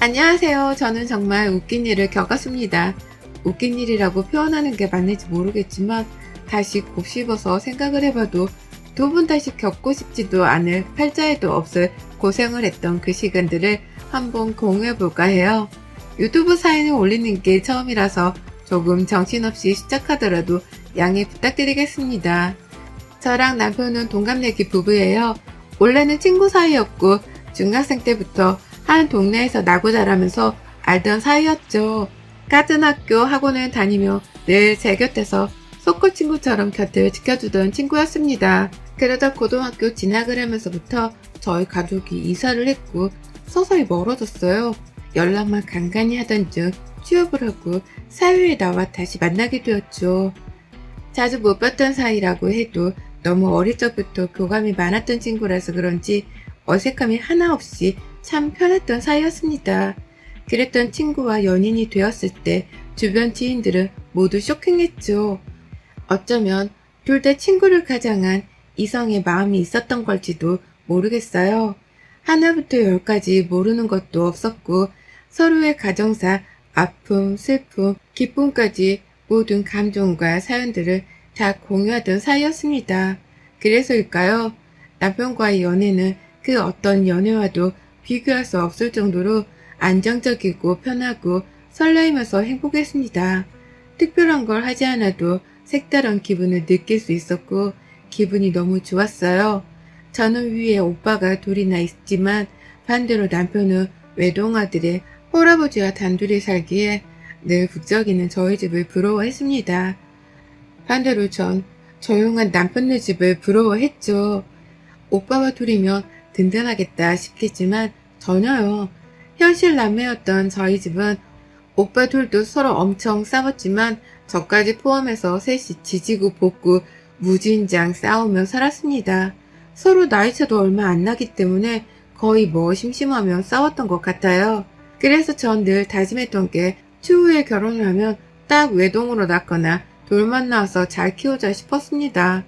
안녕하세요. 저는 정말 웃긴 일을 겪었습니다. 웃긴 일이라고 표현하는 게 맞는지 모르겠지만 다시 곱씹어서 생각을 해봐도 두 번 다시 겪고 싶지도 않을 팔자에도 없을 고생을 했던 그 시간들을 한번 공유해볼까 해요. 유튜브 사연을 올리는 게 처음이라서 조금 정신없이 시작하더라도 양해 부탁드리겠습니다. 저랑 남편은 동갑내기 부부예요. 원래는 친구 사이였고 중학생 때부터 한 동네에서 나고 자라면서 알던 사이였죠. 같은 학교 학원을 다니며 늘 제 곁에서 소꿉 친구처럼 곁을 지켜주던 친구였습니다. 그러다 고등학교 진학을 하면서부터 저희 가족이 이사를 했고 서서히 멀어졌어요. 연락만 간간히 하던 중 취업을 하고 사회에 나와 다시 만나게 되었죠. 자주 못 봤던 사이라고 해도 너무 어릴 적부터 교감이 많았던 친구라서 그런지 어색함이 하나 없이 참 편했던 사이였습니다. 그랬던 친구와 연인이 되었을 때 주변 지인들은 모두 쇼킹했죠. 어쩌면 둘 다 친구를 가장한 이성의 마음이 있었던 걸지도 모르겠어요. 하나부터 열까지 모르는 것도 없었고 서로의 가정사, 아픔, 슬픔, 기쁨까지 모든 감정과 사연들을 다 공유하던 사이였습니다. 그래서일까요? 남편과의 연애는 그 어떤 연애와도 비교할 수 없을 정도로 안정적이고 편하고 설레이면서 행복했습니다. 특별한 걸 하지 않아도 색다른 기분을 느낄 수 있었고 기분이 너무 좋았어요. 저는 위에 오빠가 둘이나 있지만 반대로 남편은 외동아들의 홀아버지와 단둘이 살기에 늘 북적이는 저희 집을 부러워했습니다. 반대로 전 조용한 남편네 집을 부러워했죠. 오빠와 둘이면 든든하겠다 싶겠지만 전혀요. 현실 남매였던 저희 집은 오빠 둘도 서로 엄청 싸웠지만 저까지 포함해서 셋이 지지고 볶고 무진장 싸우며 살았습니다. 서로 나이차도 얼마 안 나기 때문에 거의 심심하면 싸웠던 것 같아요. 그래서 전 늘 다짐했던 게 추후에 결혼을 하면 딱 외동으로 낳거나 돌만 낳아서 잘 키우자 싶었습니다.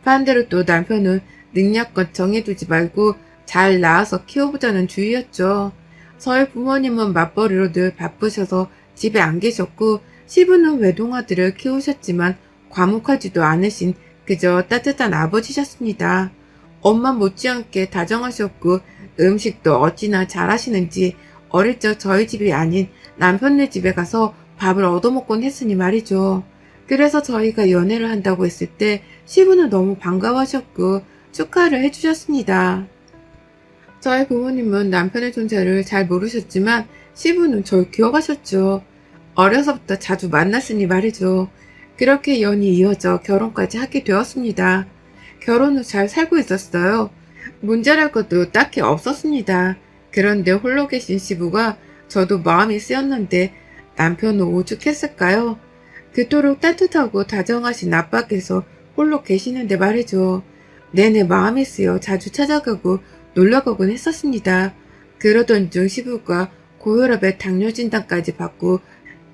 반대로 또 남편은 능력껏 정해두지 말고 잘 낳아서 키워보자는 주의였죠. 저희 부모님은 맞벌이로 늘 바쁘셔서 집에 안 계셨고 시부는 외동아들을 키우셨지만 과묵하지도 않으신 그저 따뜻한 아버지셨습니다. 엄마 못지않게 다정하셨고 음식도 어찌나 잘하시는지 어릴 적 저희 집이 아닌 남편네 집에 가서 밥을 얻어먹곤 했으니 말이죠. 그래서 저희가 연애를 한다고 했을 때 시부는 너무 반가워하셨고 축하를 해주셨습니다. 저희 부모님은 남편의 존재를 잘 모르셨지만 시부는 절 기억하셨죠. 어려서부터 자주 만났으니 말이죠. 그렇게 연이 이어져 결혼까지 하게 되었습니다. 결혼 후 잘 살고 있었어요. 문제랄 것도 딱히 없었습니다. 그런데 홀로 계신 시부가 저도 마음이 쓰였는데 남편은 오죽했을까요? 그토록 따뜻하고 다정하신 아빠께서 홀로 계시는데 말이죠. 내내 마음이 쓰여 자주 찾아가고 놀러가곤 했었습니다. 그러던 중 시부가 고혈압에 당뇨 진단까지 받고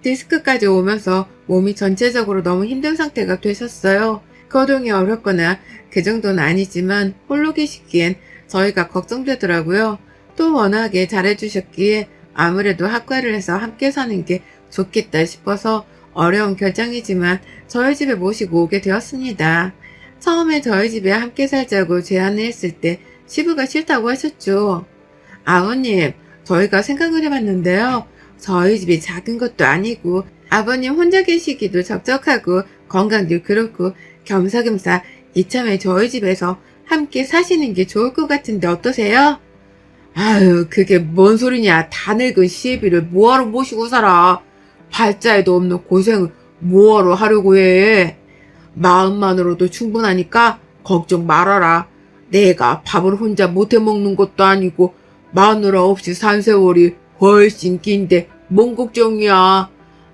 디스크까지 오면서 몸이 전체적으로 너무 힘든 상태가 되셨어요. 거동이 어렵거나 그 정도는 아니지만 홀로 계시기엔 저희가 걱정되더라고요. 또 워낙에 잘해주셨기에 아무래도 학과를 해서 함께 사는 게 좋겠다 싶어서 어려운 결정이지만 저희 집에 모시고 오게 되었습니다. 처음에 저희 집에 함께 살자고 제안을 했을 때 시부가 싫다고 하셨죠. 아버님, 저희가 생각을 해봤는데요. 저희 집이 작은 것도 아니고 아버님 혼자 계시기도 적적하고 건강도 그렇고 겸사겸사 이참에 저희 집에서 함께 사시는 게 좋을 것 같은데 어떠세요? 아유, 그게 뭔 소리냐. 다 늙은 시애비를 뭐하러 모시고 살아. 발자에도 없는 고생을 뭐하러 하려고 해. 마음만으로도 충분하니까 걱정 말아라. 내가 밥을 혼자 못해 먹는 것도 아니고 마누라 없이 산 세월이 훨씬 긴데 뭔 걱정이야.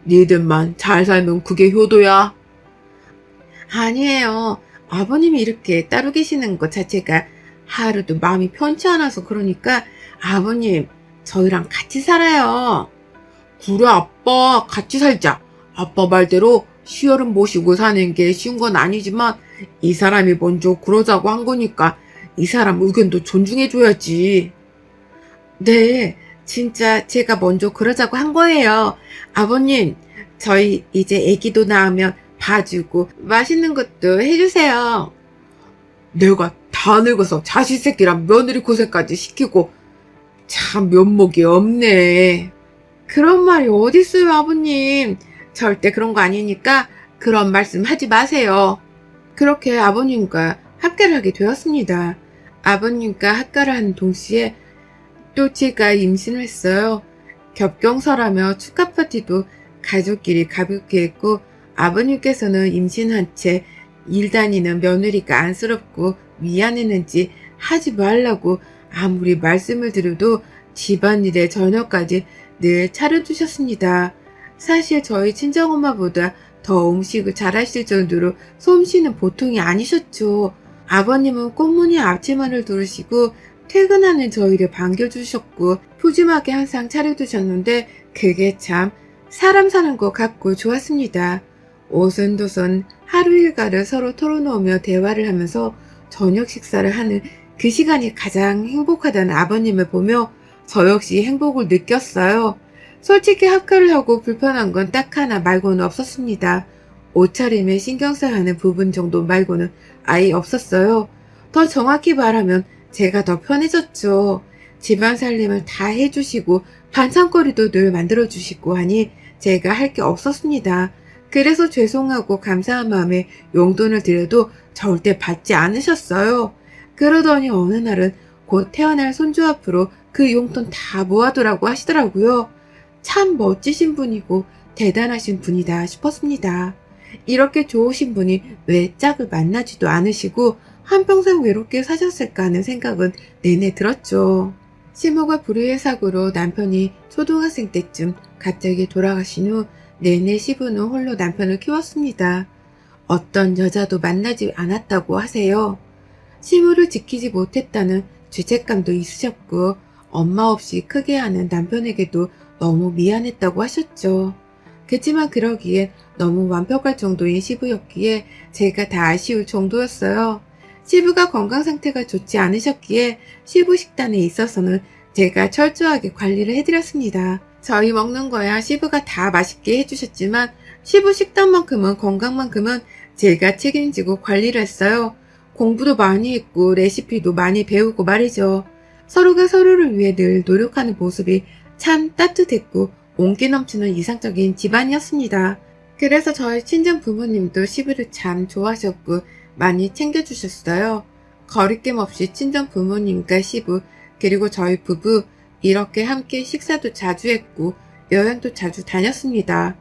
니들만 잘 살면 그게 효도야. 아니에요. 아버님이 이렇게 따로 계시는 것 자체가 하루도 마음이 편치 않아서 그러니까 아버님 저희랑 같이 살아요. 그래 아빠 같이 살자. 아빠 말대로 시어른 모시고 사는 게 쉬운 건 아니지만 이 사람이 먼저 그러자고 한 거니까 이 사람 의견도 존중해줘야지. 네, 진짜 제가 먼저 그러자고 한 거예요. 아버님, 저희 이제 애기도 낳으면 봐주고 맛있는 것도 해주세요. 내가 다 늙어서 자식 새끼랑 며느리 고생까지 시키고 참 면목이 없네. 그런 말이 어딨어요, 아버님. 절대 그런 거 아니니까 그런 말씀 하지 마세요. 그렇게 아버님과 합가를 하게 되었습니다. 아버님과 합가를 하는 동시에 또 제가 임신을 했어요. 겹경설하며 축하 파티도 가족끼리 가볍게 했고, 아버님께서는 임신한 채 일 다니는 며느리가 안쓰럽고 미안했는지 하지 말라고 아무리 말씀을 드려도 집안일에 저녁까지 늘 차려주셨습니다. 사실 저희 친정엄마보다 더 음식을 잘하실 정도로 솜씨는 보통이 아니셨죠. 아버님은 꽃무늬 앞치마를 두르시고 퇴근하는 저희를 반겨주셨고 푸짐하게 항상 차려두셨는데 그게 참 사람 사는 것 같고 좋았습니다. 오손도손 하루 일과를 서로 털어놓으며 대화를 하면서 저녁 식사를 하는 그 시간이 가장 행복하다는 아버님을 보며 저 역시 행복을 느꼈어요. 솔직히 합가를 하고 불편한 건 딱 하나 말고는 없었습니다. 옷차림에 신경 써야 하는 부분 정도 말고는 아예 없었어요. 더 정확히 말하면 제가 더 편해졌죠. 집안 살림을 다 해주시고 반찬거리도 늘 만들어주시고 하니 제가 할 게 없었습니다. 그래서 죄송하고 감사한 마음에 용돈을 드려도 절대 받지 않으셨어요. 그러더니 어느 날은 곧 태어날 손주 앞으로 그 용돈 다 모아두라고 하시더라고요. 참 멋지신 분이고 대단하신 분이다 싶었습니다. 이렇게 좋으신 분이 왜 짝을 만나지도 않으시고 한평생 외롭게 사셨을까 하는 생각은 내내 들었죠. 시모가 불의의 사고로 남편이 초등학생 때쯤 갑자기 돌아가신 후 내내 시부는 홀로 남편을 키웠습니다. 어떤 여자도 만나지 않았다고 하세요. 시부를 지키지 못했다는 죄책감도 있으셨고 엄마 없이 크게 하는 남편에게도 너무 미안했다고 하셨죠. 그치만 그러기엔 너무 완벽할 정도인 시부였기에 제가 다 아쉬울 정도였어요. 시부가 건강 상태가 좋지 않으셨기에 시부 식단에 있어서는 제가 철저하게 관리를 해드렸습니다. 저희 먹는 거야 시부가 다 맛있게 해주셨지만 시부 식단만큼은 건강만큼은 제가 책임지고 관리를 했어요. 공부도 많이 했고 레시피도 많이 배우고 말이죠. 서로가 서로를 위해 늘 노력하는 모습이 참 따뜻했고 온기 넘치는 이상적인 집안이었습니다. 그래서 저희 친정 부모님도 시부를 참 좋아하셨고 많이 챙겨주셨어요. 거리낌 없이 친정 부모님과 시부 그리고 저희 부부 이렇게 함께 식사도 자주 했고 여행도 자주 다녔습니다.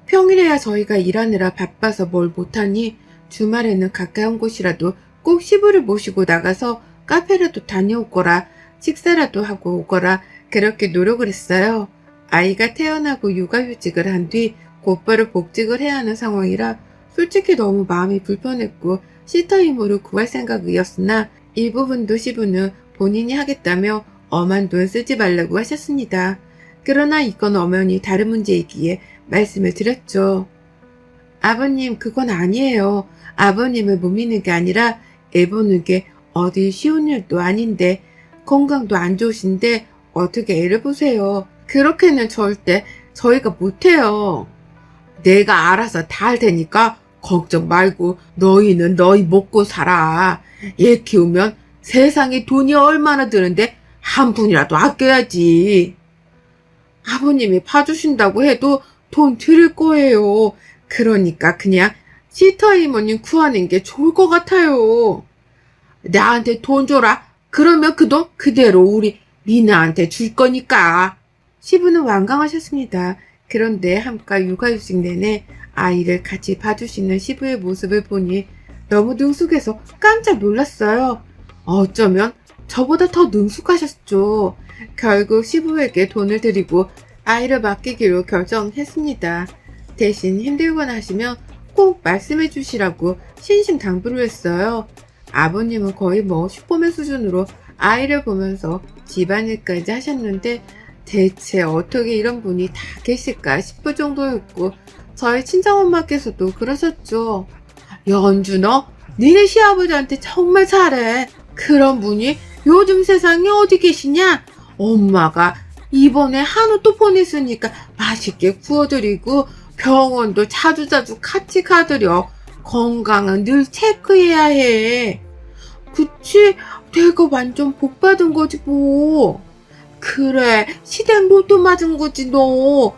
평일에야 저희가 일하느라 바빠서 뭘 못하니 주말에는 가까운 곳이라도 꼭 시부를 모시고 나가서 카페라도 다녀오거라 식사라도 하고 오거라 그렇게 노력을 했어요. 아이가 태어나고 육아휴직을 한 뒤 곧바로 복직을 해야 하는 상황이라 솔직히 너무 마음이 불편했고 시터임으로 구할 생각이었으나 일부분도 시부는 본인이 하겠다며 엄한 돈 쓰지 말라고 하셨습니다. 그러나 이건 엄연히 다른 문제이기에 말씀을 드렸죠. 아버님 그건 아니에요. 아버님을 못 믿는 게 아니라 애 보는 게 어디 쉬운 일도 아닌데 건강도 안 좋으신데 어떻게 애를 보세요. 그렇게는 절대 저희가 못해요. 내가 알아서 다 할 테니까 걱정 말고 너희는 너희 먹고 살아. 얘 키우면 세상에 돈이 얼마나 드는데 한 푼이라도 아껴야지. 아버님이 봐주신다고 해도 돈 드릴 거예요. 그러니까 그냥 시터 이모님 구하는 게 좋을 것 같아요. 나한테 돈 줘라. 그러면 그 돈 그대로 우리 미나한테 줄 거니까. 시부는 완강하셨습니다. 그런데 함께 육아휴직 내내 아이를 같이 봐주시는 시부의 모습을 보니 너무 능숙해서 깜짝 놀랐어요. 어쩌면 저보다 더 능숙하셨죠. 결국 시부에게 돈을 드리고 아이를 맡기기로 결정했습니다. 대신 힘들거나 하시면 꼭 말씀해 주시라고 신신당부를 했어요. 아버님은 거의 뭐 슈퍼맨 수준으로 아이를 보면서 집안일까지 하셨는데 대체 어떻게 이런 분이 다 계실까 싶을 정도였고 저희 친정엄마께서도 그러셨죠. 연주 너 니네 시아버지한테 정말 잘해. 그런 분이 요즘 세상에 어디 계시냐? 엄마가 이번에 한우 또 보냈으니까 맛있게 구워드리고 병원도 자주자주 같이 가드려. 건강은 늘 체크해야 해. 그치? 내가 완전 복 받은 거지 뭐. 그래, 시댁 로또 맞은 거지 너.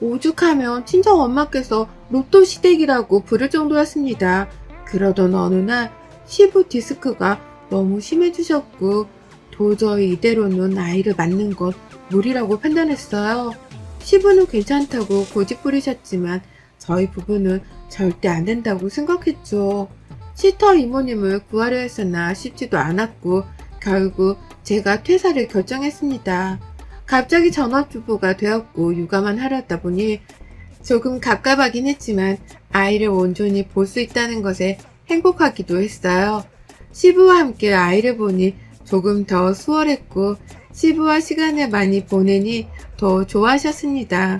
오죽하면 친정 엄마께서 로또 시댁이라고 부를 정도였습니다. 그러던 어느 날 시부 디스크가 너무 심해지셨고 도저히 이대로는 아이를 낳는 건 무리라고 판단했어요. 시부는 괜찮다고 고집 부리셨지만 저희 부부는 절대 안 된다고 생각했죠. 시터 이모님을 구하려 했으나 쉽지도 않았고 결국 제가 퇴사를 결정했습니다. 갑자기 전업주부가 되었고 육아만 하려다 보니 조금 갑갑하긴 했지만 아이를 온전히 볼 수 있다는 것에 행복하기도 했어요. 시부와 함께 아이를 보니 조금 더 수월했고 시부와 시간을 많이 보내니 더 좋아하셨습니다.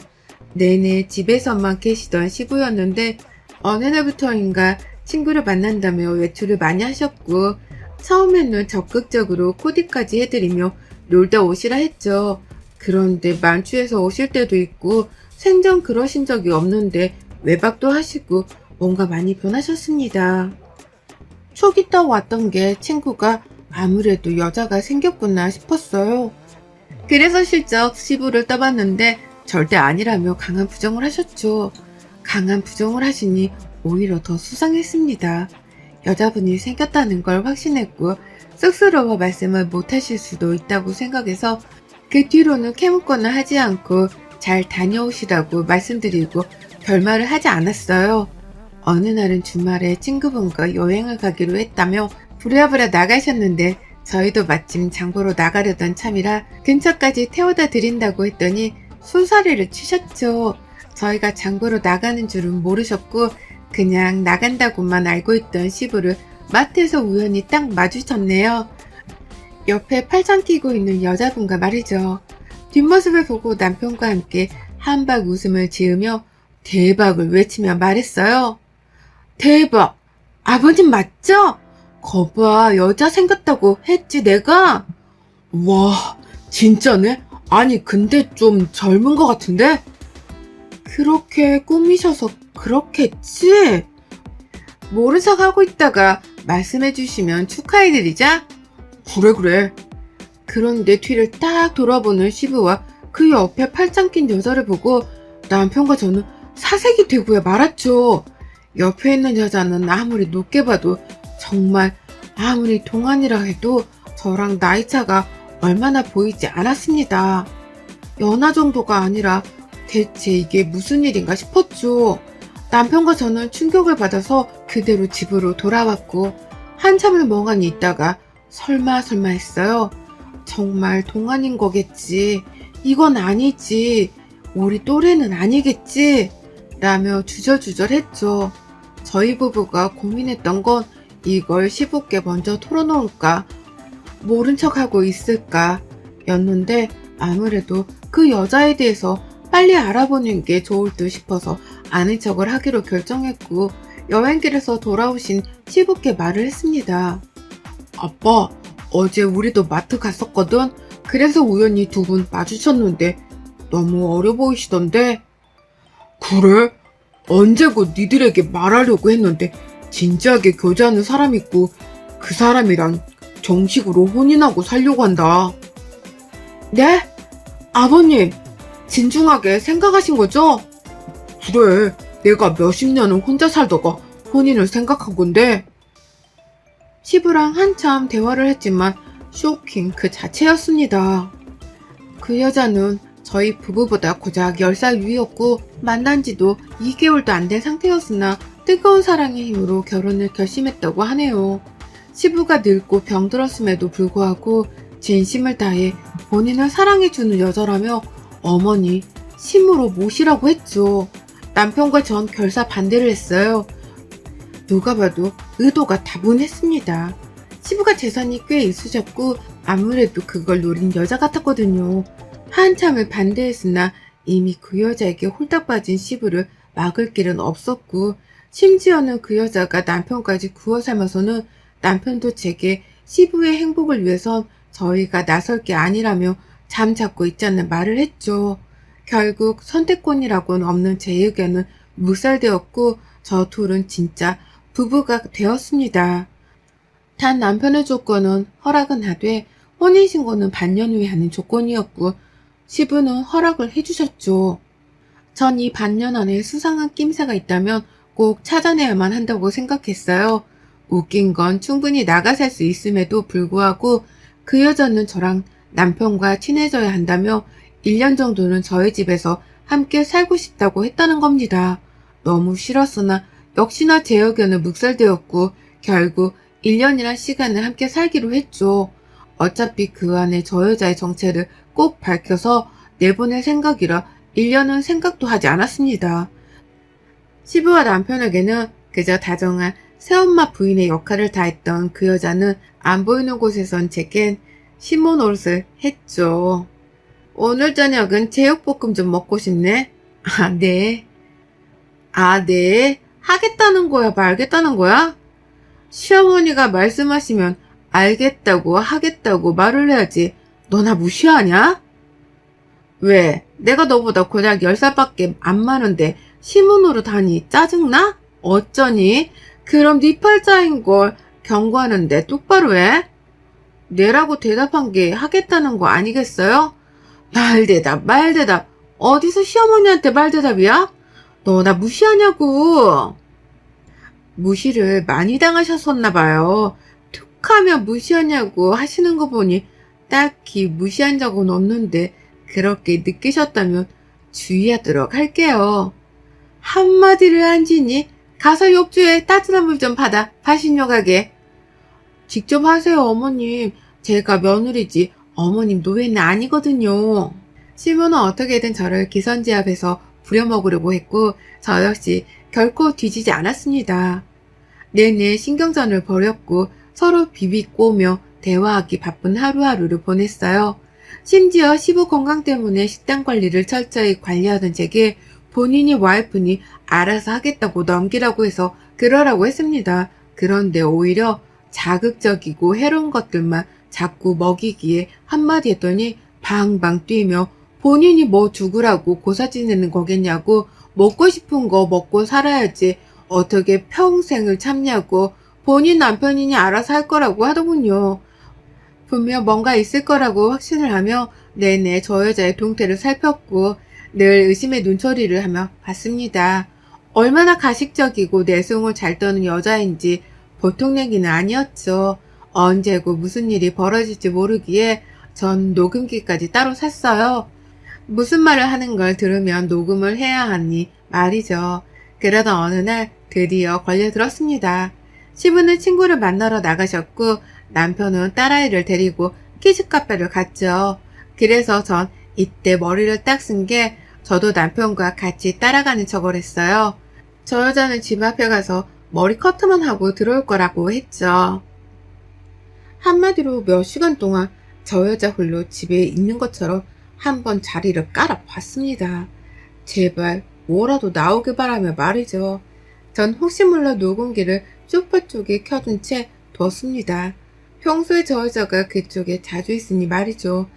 내내 집에서만 계시던 시부였는데 어느 날부터인가 친구를 만난다며 외출을 많이 하셨고 처음에는 적극적으로 코디까지 해드리며 놀다 오시라 했죠. 그런데 만취해서 오실 때도 있고 생전 그러신 적이 없는데 외박도 하시고 뭔가 많이 변하셨습니다. 초기 떠왔던 게 친구가 아무래도 여자가 생겼구나 싶었어요. 그래서 실적 시부를 떠봤는데 절대 아니라며 강한 부정을 하셨죠. 강한 부정을 하시니 오히려 더 수상했습니다. 여자분이 생겼다는 걸 확신했고 쑥스러워 말씀을 못하실 수도 있다고 생각해서 그 뒤로는 캐묻거나 하지 않고 잘 다녀오시라고 말씀드리고 별말을 하지 않았어요. 어느 날은 주말에 친구분과 여행을 가기로 했다며 부랴부랴 나가셨는데 저희도 마침 장보러 나가려던 참이라 근처까지 태워다 드린다고 했더니 손사래를 치셨죠. 저희가 장보러 나가는 줄은 모르셨고 그냥 나간다고만 알고 있던 시부를 마트에서 우연히 딱 마주쳤네요. 옆에 팔짱 끼고 있는 여자분과 말이죠. 뒷모습을 보고 남편과 함께 한박 웃음을 지으며 대박을 외치며 말했어요. 대박! 아버님 맞죠? 거봐, 여자 생겼다고 했지 내가? 와, 진짜네? 아니 근데 좀 젊은 것 같은데? 그렇게 꾸미셔서 그렇겠지? 모른 척 하고 있다가 말씀해 주시면 축하해드리자. 그래. 그런데 뒤를 딱 돌아보는 시부와 그 옆에 팔짱 낀 여자를 보고 남편과 저는 사색이 되고야 말았죠. 옆에 있는 여자는 아무리 높게 봐도 정말 아무리 동안이라 해도 저랑 나이차가 얼마나 보이지 않았습니다. 연하 정도가 아니라 대체 이게 무슨 일인가 싶었죠. 남편과 저는 충격을 받아서 그대로 집으로 돌아왔고 한참을 멍하니 있다가 설마 했어요. 정말 동안인 거겠지. 이건 아니지. 우리 또래는 아니겠지. 라며 주절주절했죠. 저희 부부가 고민했던 건 이걸 시부께 먼저 털어놓을까, 모른 척하고 있을까 였는데 아무래도 그 여자에 대해서 빨리 알아보는 게 좋을 듯 싶어서 아는 척을 하기로 결정했고 여행길에서 돌아오신 시부께 말을 했습니다. 아빠, 어제 우리도 마트 갔었거든? 그래서 우연히 두 분 마주쳤는데 너무 어려 보이시던데? 그래? 언제 곧 니들에게 말하려고 했는데 진지하게 교제하는 사람 있고 그 사람이랑 정식으로 혼인하고 살려고 한다. 네? 아버님, 진중하게 생각하신 거죠? 그래, 내가 몇십 년을 혼자 살다가 혼인을 생각한 건데. 시부랑 한참 대화를 했지만 쇼킹 그 자체였습니다. 그 여자는 저희 부부보다 고작 10살 위였고 만난 지도 2개월도 안 된 상태였으나 뜨거운 사랑의 힘으로 결혼을 결심했다고 하네요. 시부가 늙고 병들었음에도 불구하고 진심을 다해 본인을 사랑해주는 여자라며 어머니 심으로 모시라고 했죠. 남편과 전 결사 반대를 했어요. 누가 봐도 의도가 다분했습니다. 시부가 재산이 꽤 있으셨고 아무래도 그걸 노린 여자 같았거든요. 한참을 반대했으나 이미 그 여자에게 홀딱 빠진 시부를 막을 길은 없었고 심지어는 그 여자가 남편까지 구워 삶아서는 남편도 제게 시부의 행복을 위해선 저희가 나설 게 아니라며 잠 잡고 있자는 말을 했죠. 결국 선택권이라고는 없는 제 의견은 묵살되었고 저 둘은 진짜 부부가 되었습니다. 단 남편의 조건은 허락은 하되 혼인신고는 반년 후에 하는 조건이었고 시부는 허락을 해주셨죠. 전 이 반년 안에 수상한 낌새가 있다면 꼭 찾아내야만 한다고 생각했어요. 웃긴 건 충분히 나가 살 수 있음에도 불구하고 그 여자는 저랑 남편과 친해져야 한다며 1년 정도는 저희 집에서 함께 살고 싶다고 했다는 겁니다. 너무 싫었으나 역시나 제 의견은 묵살되었고 결국 1년이란 시간을 함께 살기로 했죠. 어차피 그 안에 저 여자의 정체를 꼭 밝혀서 내보낼 생각이라 1년은 생각도 하지 않았습니다. 시부와 남편에게는 그저 다정한 새엄마 부인의 역할을 다했던 그 여자는 안 보이는 곳에선 제겐 시모 노릇을 했죠. 오늘 저녁은 제육볶음 좀 먹고 싶네. 아, 네. 아, 네. 하겠다는 거야, 말겠다는 거야? 시어머니가 말씀하시면 알겠다고 하겠다고 말을 해야지. 너 나 무시하냐? 왜? 내가 너보다 고작 10살밖에 안 많은데 시문으로 다니 짜증나? 어쩌니? 그럼 네 팔자인걸 경고하는데 똑바로 해? 네라고 대답한 게 하겠다는 거 아니겠어요? 말대답. 어디서 시어머니한테 말대답이야? 너 나 무시하냐고. 무시를 많이 당하셨었나봐요. 툭하면 무시하냐고 하시는 거 보니 딱히 무시한 적은 없는데 그렇게 느끼셨다면 주의하도록 할게요. 한마디를 한 지니 가서 욕조에 따뜻한 물 좀 받아 파신욕 하게. 직접 하세요, 어머님. 제가 며느리지 어머님 노예는 아니거든요. 시부는 어떻게든 저를 기선제압해서 부려먹으려고 했고 저 역시 결코 뒤지지 않았습니다. 내내 신경전을 벌였고 서로 비비꼬며 대화하기 바쁜 하루하루를 보냈어요. 심지어 시부 건강 때문에 식단 관리를 철저히 관리하던 제게 본인이 와이프니 알아서 하겠다고 넘기라고 해서 그러라고 했습니다. 그런데 오히려 자극적이고 해로운 것들만 자꾸 먹이기에 한마디 했더니 방방 뛰며 본인이 뭐 죽으라고 고사 지내는 거겠냐고 먹고 싶은 거 먹고 살아야지 어떻게 평생을 참냐고 본인 남편이니 알아서 할 거라고 하더군요. 분명 뭔가 있을 거라고 확신을 하며 내내 저 여자의 동태를 살폈고 늘 의심의 눈초리를 하며 봤습니다. 얼마나 가식적이고 내숭을 잘 떠는 여자인지 보통 얘기는 아니었죠. 언제고 무슨 일이 벌어질지 모르기에 전 녹음기까지 따로 샀어요. 무슨 말을 하는 걸 들으면 녹음을 해야 하니 말이죠. 그러던 어느 날 드디어 걸려들었습니다. 시부는 친구를 만나러 나가셨고 남편은 딸아이를 데리고 키즈카페를 갔죠. 그래서 전 이때 머리를 딱 쓴 게 저도 남편과 같이 따라가는 척을 했어요. 저 여자는 집 앞에 가서 머리 커트만 하고 들어올 거라고 했죠. 한마디로 몇 시간 동안 저 여자 홀로 집에 있는 것처럼 한번 자리를 깔아봤습니다. 제발 뭐라도 나오길 바라며 말이죠. 전 혹시 몰라 녹음기를 소파 쪽에 켜둔 채 뒀습니다. 평소에 저 여자가 그쪽에 자주 있으니 말이죠.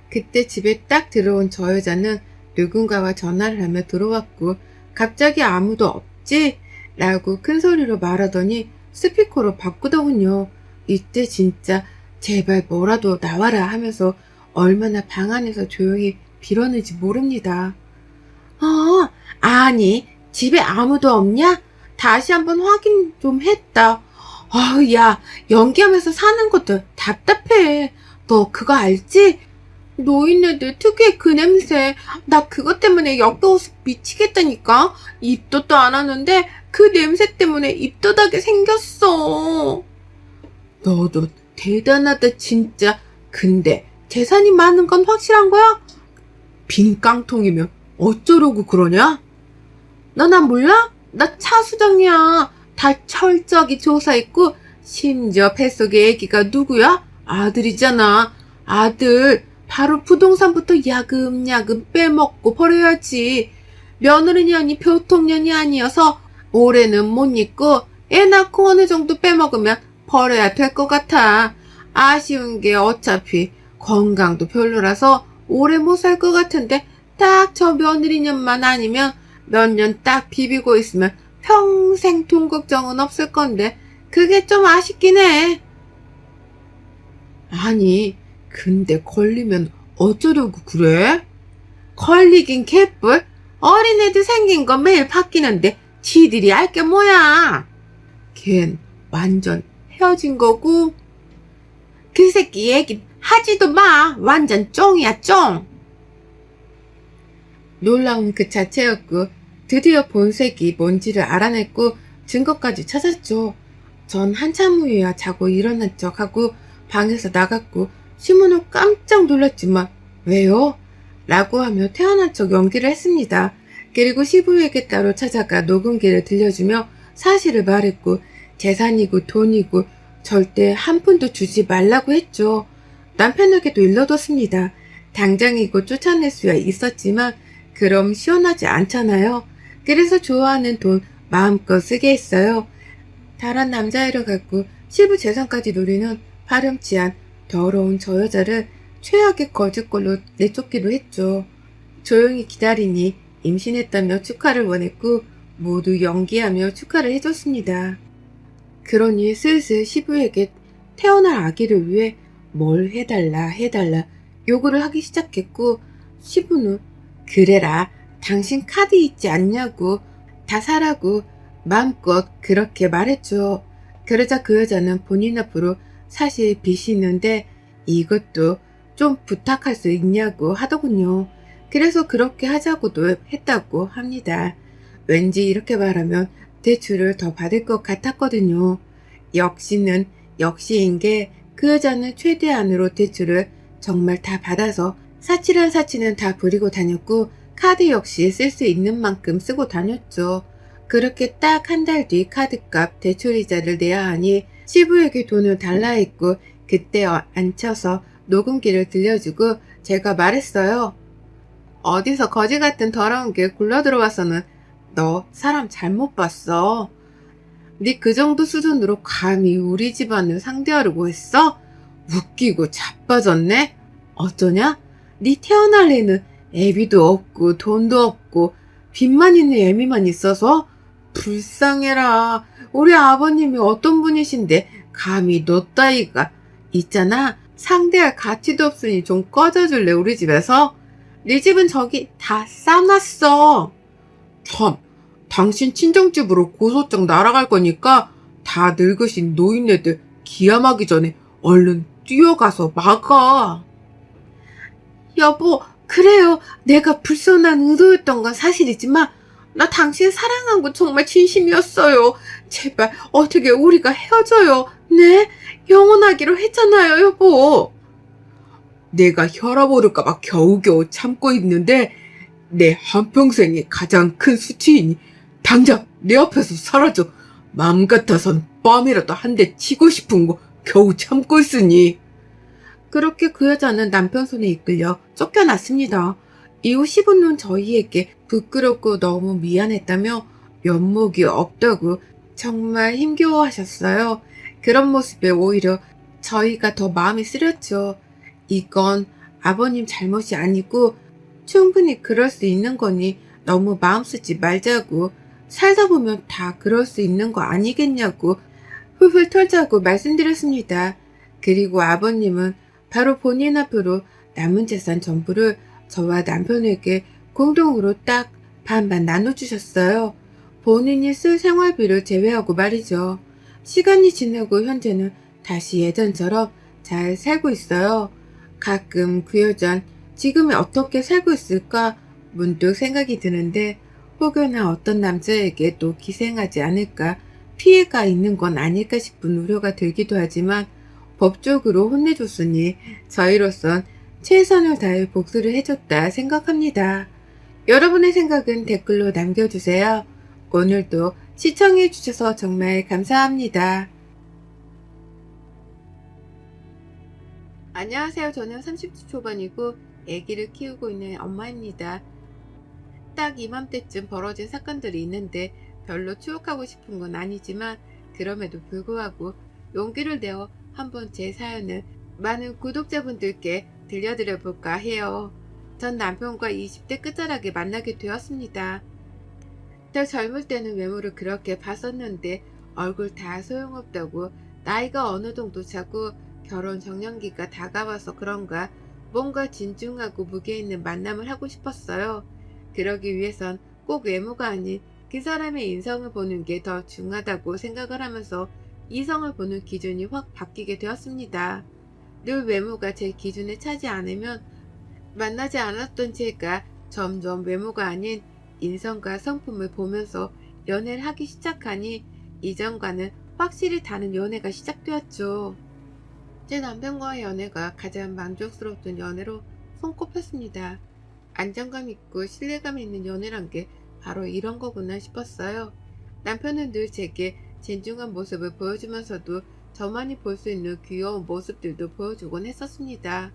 그때 집에 딱 들어온 저 여자는 누군가와 전화를 하며 들어왔고 갑자기 아무도 없지? 라고 큰 소리로 말하더니 스피커로 바꾸더군요. 이때 진짜 제발 뭐라도 나와라 하면서 얼마나 방 안에서 조용히 빌었는지 모릅니다. 아니 집에 아무도 없냐? 다시 한번 확인 좀 했다. 야 연기하면서 사는 것도 답답해. 너 그거 알지? 노인네들 특유의 그 냄새. 나 그것 때문에 역겨워서 미치겠다니까. 입덧도 안 하는데 그 냄새 때문에 입덧하게 생겼어. 너도 대단하다 진짜. 근데 재산이 많은 건 확실한 거야? 빈 깡통이면 어쩌려고 그러냐? 너 나 몰라? 나 차수정이야. 다 철저하게 조사했고 심지어 뱃속의 애기가 누구야? 아들이잖아. 아들. 바로 부동산부터 야금야금 빼먹고 버려야지. 며느리년이 보통년이 아니어서 올해는 못 잊고 애 낳고 어느 정도 빼먹으면 버려야 될 것 같아. 아쉬운 게 어차피 건강도 별로라서 오래 못 살 것 같은데 딱 저 며느리년만 아니면 몇 년 딱 비비고 있으면 평생 돈 걱정은 없을 건데 그게 좀 아쉽긴 해. 아니, 근데 걸리면 어쩌려고 그래? 걸리긴 개뿔. 어린애들 생긴 거 매일 바뀌는데 지들이 알 게 뭐야. 걘 완전 헤어진 거고 그 새끼 얘긴 하지도 마. 완전 쫑이야 쫑. 놀라운 그 자체였고 드디어 본색이 뭔지를 알아냈고 증거까지 찾았죠. 전 한참 후에야 자고 일어난 척하고 방에서 나갔고 시문은 깜짝 놀랐지만 왜요? 라고 하며 태어난 척 연기를 했습니다. 그리고 시부에게 따로 찾아가 녹음기를 들려주며 사실을 말했고 재산이고 돈이고 절대 한 푼도 주지 말라고 했죠. 남편에게도 일러뒀습니다. 당장이고 쫓아낼 수야 있었지만 그럼 시원하지 않잖아요. 그래서 좋아하는 돈 마음껏 쓰게 했어요. 다른 남자애를 갖고 시부 재산까지 노리는 파렴치한 더러운 저 여자를 최악의 거짓골로 내쫓기로 했죠. 조용히 기다리니 임신했다며 축하를 원했고 모두 연기하며 축하를 해줬습니다. 그러니 슬슬 시부에게 태어날 아기를 위해 뭘 해달라 요구를 하기 시작했고 시부는 그래라 당신 카드 있지 않냐고 다 사라고 마음껏 그렇게 말했죠. 그러자 그 여자는 본인 앞으로 사실 빚이 있는데 이것도 좀 부탁할 수 있냐고 하더군요. 그래서 그렇게 하자고도 했다고 합니다. 왠지 이렇게 말하면 대출을 더 받을 것 같았거든요. 역시는 역시인 게 그 여자는 최대한으로 대출을 정말 다 받아서 사치란 사치는 다 부리고 다녔고 카드 역시 쓸 수 있는 만큼 쓰고 다녔죠. 그렇게 딱 한 달 뒤 카드값 대출이자를 내야 하니 시부에게 돈을 달라 했고 그때 앉혀서 녹음기를 들려주고 제가 말했어요. 어디서 거지 같은 더러운 게 굴러들어와서는 너 사람 잘못 봤어. 네 그 정도 수준으로 감히 우리 집안을 상대하려고 했어? 웃기고 자빠졌네? 어쩌냐? 네 태어날 애는 애비도 없고 돈도 없고 빚만 있는 애미만 있어서? 불쌍해라. 우리 아버님이 어떤 분이신데 감히 너 따위가 있잖아. 상대할 가치도 없으니 좀 꺼져줄래 우리 집에서? 네 집은 저기 다 싸놨어. 참, 당신 친정집으로 고소장 날아갈 거니까 다 늙으신 노인네들 기함하기 전에 얼른 뛰어가서 막아. 여보, 그래요. 내가 불손한 의도였던 건 사실이지만 나 당신 사랑한 거 정말 진심이었어요. 제발 어떻게 우리가 헤어져요. 네? 영원하기로 했잖아요, 여보. 내가 혈압 오를까봐 겨우겨우 참고 있는데 내 한평생의 가장 큰 수치이니 당장 내 앞에서 사라져. 마음 같아선 뺨이라도 한 대 치고 싶은 거 겨우 참고 있으니. 그렇게 그 여자는 남편 손에 이끌려 쫓겨났습니다. 이후 시부는 저희에게 부끄럽고 너무 미안했다며 면목이 없다고 정말 힘겨워하셨어요. 그런 모습에 오히려 저희가 더 마음이 쓰렸죠. 이건 아버님 잘못이 아니고 충분히 그럴 수 있는 거니 너무 마음 쓰지 말자고, 살다 보면 다 그럴 수 있는 거 아니겠냐고 훌훌 털자고 말씀드렸습니다. 그리고 아버님은 바로 본인 앞으로 남은 재산 전부를 저와 남편에게 공동으로 딱 반반 나눠주셨어요. 본인이 쓸 생활비를 제외하고 말이죠. 시간이 지나고 현재는 다시 예전처럼 잘 살고 있어요. 가끔 그 여잔 지금이 어떻게 살고 있을까 문득 생각이 드는데 혹여나 어떤 남자에게 또 기생하지 않을까, 피해가 있는 건 아닐까 싶은 우려가 들기도 하지만 법적으로 혼내줬으니 저희로선 최선을 다해 복수를 해줬다 생각합니다. 여러분의 생각은 댓글로 남겨주세요. 오늘도 시청해주셔서 정말 감사합니다. 안녕하세요. 저는 30대 초반이고 아기를 키우고 있는 엄마입니다. 딱 이맘때쯤 벌어진 사건들이 있는데 별로 추억하고 싶은 건 아니지만 그럼에도 불구하고 용기를 내어 한번 제 사연을 많은 구독자분들께 들려드려 볼까 해요. 전 남편과 20대 끝자락에 만나게 되었습니다. 더 젊을 때는 외모를 그렇게 봤었는데 얼굴 다 소용없다고 나이가 어느 정도 차고 결혼 정년기가 다가와서 그런가 뭔가 진중하고 무게 있는 만남을 하고 싶었어요. 그러기 위해선 꼭 외모가 아닌 그 사람의 인성을 보는 게 더 중요하다고 생각을 하면서 이성을 보는 기준이 확 바뀌게 되었습니다. 늘 외모가 제 기준에 차지 않으면 만나지 않았던 제가 점점 외모가 아닌 인성과 성품을 보면서 연애를 하기 시작하니 이전과는 확실히 다른 연애가 시작되었죠. 제 남편과의 연애가 가장 만족스러웠던 연애로 손꼽혔습니다. 안정감 있고 신뢰감 있는 연애란 게 바로 이런 거구나 싶었어요. 남편은 늘 제게 진중한 모습을 보여주면서도 저만이 볼 수 있는 귀여운 모습들도 보여주곤 했었습니다.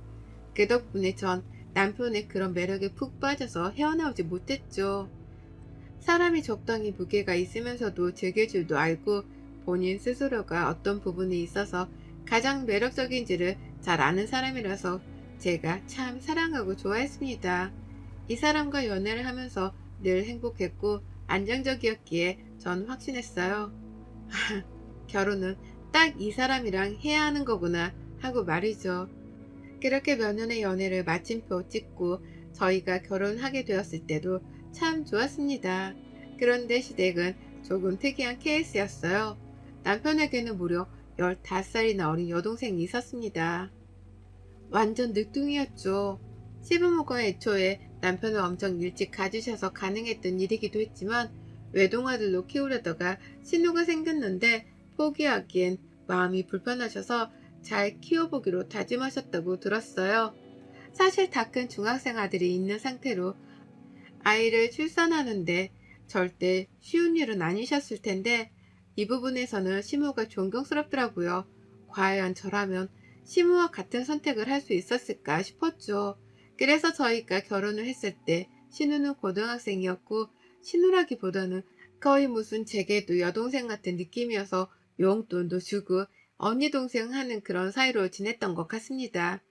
그 덕분에 전 남편의 그런 매력에 푹 빠져서 헤어나오지 못했죠. 사람이 적당히 무게가 있으면서도 즐길 줄도 알고 본인 스스로가 어떤 부분에 있어서 가장 매력적인지를 잘 아는 사람이라서 제가 참 사랑하고 좋아했습니다. 이 사람과 연애를 하면서 늘 행복했고 안정적이었기에 전 확신했어요. 결혼은 딱 이 사람이랑 해야 하는 거구나 하고 말이죠. 그렇게 몇 년의 연애를 마침표 찍고 저희가 결혼하게 되었을 때도 참 좋았습니다. 그런데 시댁은 조금 특이한 케이스였어요. 남편에게는 무려 15살이나 어린 여동생이 있었습니다. 완전 늦둥이였죠. 시부모가 애초에 남편을 엄청 일찍 가지셔서 가능했던 일이기도 했지만 외동아들로 키우려다가 신우가 생겼는데 포기하기엔 마음이 불편하셔서 잘 키워보기로 다짐하셨다고 들었어요. 사실 다 큰 중학생 아들이 있는 상태로 아이를 출산하는데 절대 쉬운 일은 아니셨을 텐데 이 부분에서는 시모가 존경스럽더라고요. 과연 저라면 시모와 같은 선택을 할 수 있었을까 싶었죠. 그래서 저희가 결혼을 했을 때 신우는 고등학생이었고 신우라기보다는 거의 무슨 제게도 여동생 같은 느낌이어서 용돈도 주고 언니 동생 하는 그런 사이로 지냈던 것 같습니다.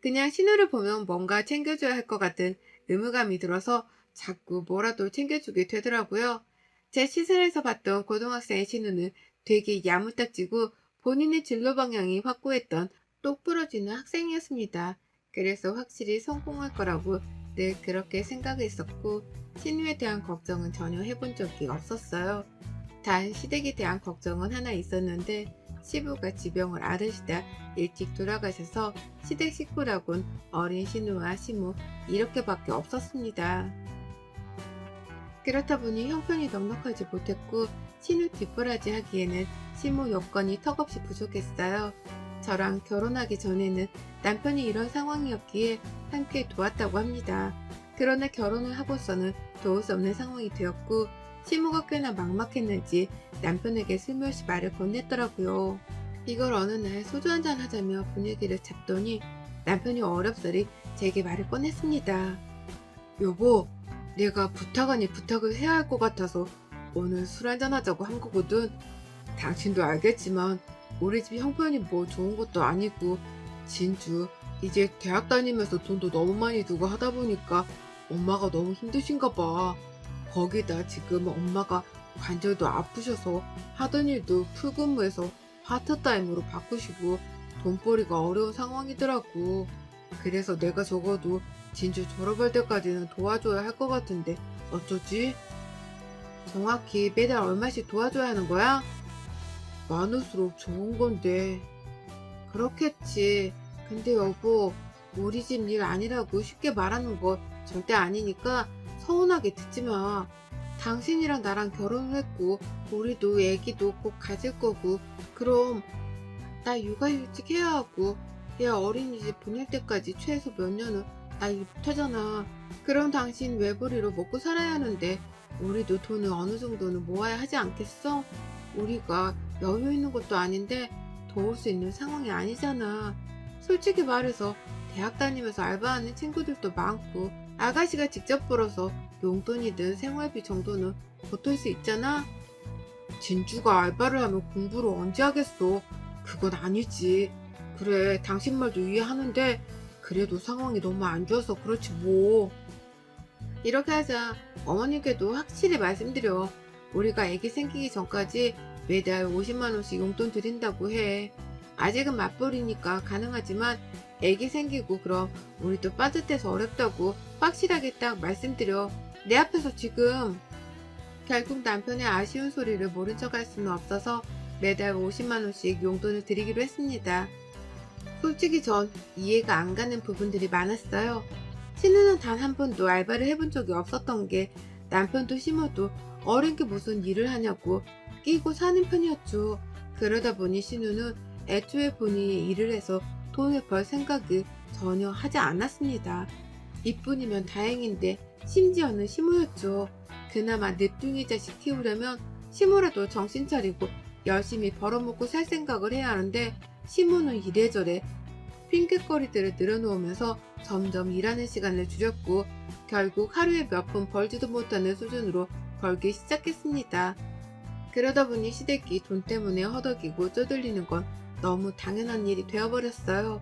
그냥 신우를 보면 뭔가 챙겨줘야 할 것 같은 의무감이 들어서 자꾸 뭐라도 챙겨주게 되더라고요. 제 시설에서 봤던 고등학생의 신우는 되게 야무딱지고 본인의 진로 방향이 확고했던 똑부러지는 학생이었습니다. 그래서 확실히 성공할 거라고 늘 그렇게 생각했었고 신우에 대한 걱정은 전혀 해본 적이 없었어요. 단 시댁에 대한 걱정은 하나 있었는데 시부가 지병을 앓으시다 일찍 돌아가셔서 시댁 식구라곤 어린 신우와 시모 이렇게밖에 없었습니다. 그렇다 보니 형편이 넉넉하지 못했고 신우 뒷바라지 하기에는 시모 여건이 턱없이 부족했어요. 저랑 결혼하기 전에는 남편이 이런 상황이었기에 함께 도왔다고 합니다. 그러나 결혼을 하고서는 도울 수 없는 상황이 되었고 시모가 꽤나 막막했는지 남편에게 슬며시 말을 건넸더라고요. 이걸 어느 날 소주 한잔 하자며 분위기를 잡더니 남편이 어렵사리 제게 말을 꺼냈습니다. 여보, 내가 부탁 아닌 부탁을 해야 할 것 같아서 오늘 술 한잔 하자고 한 거거든. 당신도 알겠지만 우리 집 형편이 뭐 좋은 것도 아니고 진주 이제 대학 다니면서 돈도 너무 많이 두고 하다 보니까 엄마가 너무 힘드신가 봐. 거기다 지금 엄마가 관절도 아프셔서 하던 일도 풀근무해서 파트타임으로 바꾸시고 돈벌이가 어려운 상황이더라고. 그래서 내가 적어도 진주 졸업할 때까지는 도와줘야 할 것 같은데 어쩌지? 정확히 매달 얼마씩 도와줘야 하는 거야? 많을수록 좋은 건데. 그렇겠지. 근데 여보, 우리 집 일 아니라고 쉽게 말하는 거 절대 아니니까 서운하게 듣지 마. 당신이랑 나랑 결혼을 했고 우리도 애기도 꼭 가질 거고 그럼 나 육아 일찍 해야 하고 얘 어린이집 보낼 때까지 최소 몇 년은 나 일 못하잖아. 그럼 당신 외벌이로 먹고 살아야 하는데 우리도 돈을 어느 정도는 모아야 하지 않겠어? 우리가 여유 있는 것도 아닌데 도울 수 있는 상황이 아니잖아. 솔직히 말해서 대학 다니면서 알바하는 친구들도 많고 아가씨가 직접 벌어서 용돈이든 생활비 정도는 보탤 수 있잖아. 진주가 알바를 하면 공부를 언제 하겠어. 그건 아니지. 그래, 당신 말도 이해하는데 그래도 상황이 너무 안 좋아서 그렇지 뭐. 이렇게 하자 어머니께도 확실히 말씀드려. 우리가 애기 생기기 전까지 매달 50만 원씩 용돈 드린다고 해. 아직은 맞벌이니까 가능하지만 애기 생기고 그럼 우리 또 빠듯해서 어렵다고 확실하게 딱 말씀드려. 내 앞에서 지금. 결국 남편의 아쉬운 소리를 모른 척 할 수는 없어서 매달 50만 원씩 용돈을 드리기로 했습니다. 솔직히 전 이해가 안 가는 부분들이 많았어요. 신우는 단 한 번도 알바를 해본 적이 없었던 게 남편도 심어도 어린 게 무슨 일을 하냐고 끼고 사는 편이었죠. 그러다 보니 신우는 애초에 본인이 일을 해서 돈을 벌 생각을 전혀 하지 않았습니다. 이뿐이면 다행인데 심지어는 시모였죠. 그나마 늦둥이 자식 키우려면 시모라도 정신 차리고 열심히 벌어먹고 살 생각을 해야 하는데 시모는 이래저래 핑계거리들을 늘어놓으면서 점점 일하는 시간을 줄였고 결국 하루에 몇 푼 벌지도 못하는 수준으로 벌기 시작했습니다. 그러다 보니 시댁이 돈 때문에 허덕이고 쪼들리는 건 너무 당연한 일이 되어버렸어요.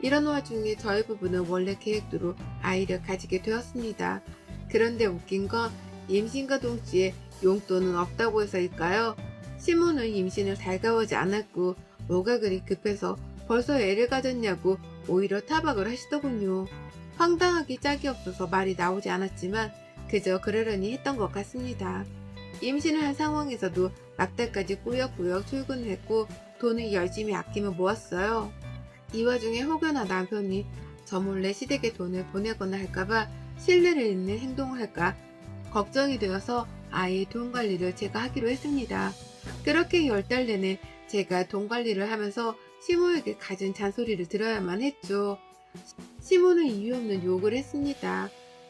이런 와중에 저희 부부는 원래 계획대로 아이를 가지게 되었습니다. 그런데 웃긴 건 임신과 동시에 용돈은 없다고 해서일까요? 시모는 임신을 달가워하지 않았고 뭐가 그리 급해서 벌써 애를 가졌냐고 오히려 타박을 하시더군요. 황당하기 짝이 없어서 말이 나오지 않았지만 그저 그러려니 했던 것 같습니다. 임신을 한 상황에서도 막달까지 꾸역꾸역 출근을 했고 돈을 열심히 아끼며 모았어요. 이 와중에 혹여나 남편이 저 몰래 시댁에 돈을 보내거나 할까봐 신뢰를 잃는 행동을 할까 걱정이 되어서 아이의 돈 관리를 제가 하기로 했습니다. 그렇게 10달 내내 제가 돈 관리를 하면서 시모에게 갖은 잔소리를 들어야만 했죠. 시모는 이유 없는 욕을 했습니다.